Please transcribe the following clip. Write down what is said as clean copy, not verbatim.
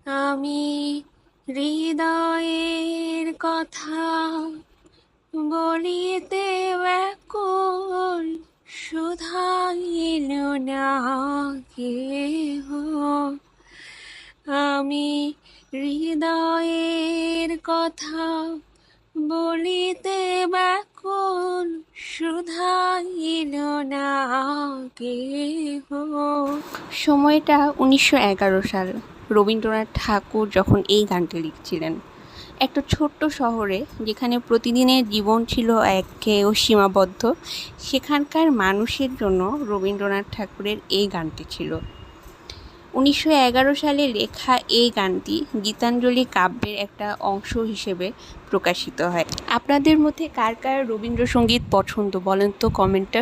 আমি হৃদয়ের কথা বলিতে ব্যাকুল, শুধাইল না কেহ। আমি হৃদয়ের কথা বলিতে ব্যাকুল, শুধাইল না কেহ। সময়টা ১৯১১ সাল। রবীন্দ্রনাথ ঠাকুর যখন এই গানটি লিখছিলেন, একটা ছোট্ট শহরে যেখানে প্রতিদিনের জীবন ছিল একঘেয়ে ও সীমাবদ্ধ, সেখানকার মানুষের জন্য রবীন্দ্রনাথ ঠাকুরের এই গানটি ছিল। ১৯১১ সালে লেখা এই গানটি গীতাঞ্জলি কাব্যের একটা অংশ হিসেবে প্রকাশিত হয়। আপনাদের মধ্যে কার কার রবীন্দ্রসঙ্গীত পছন্দ বলেন তো কমেন্টে।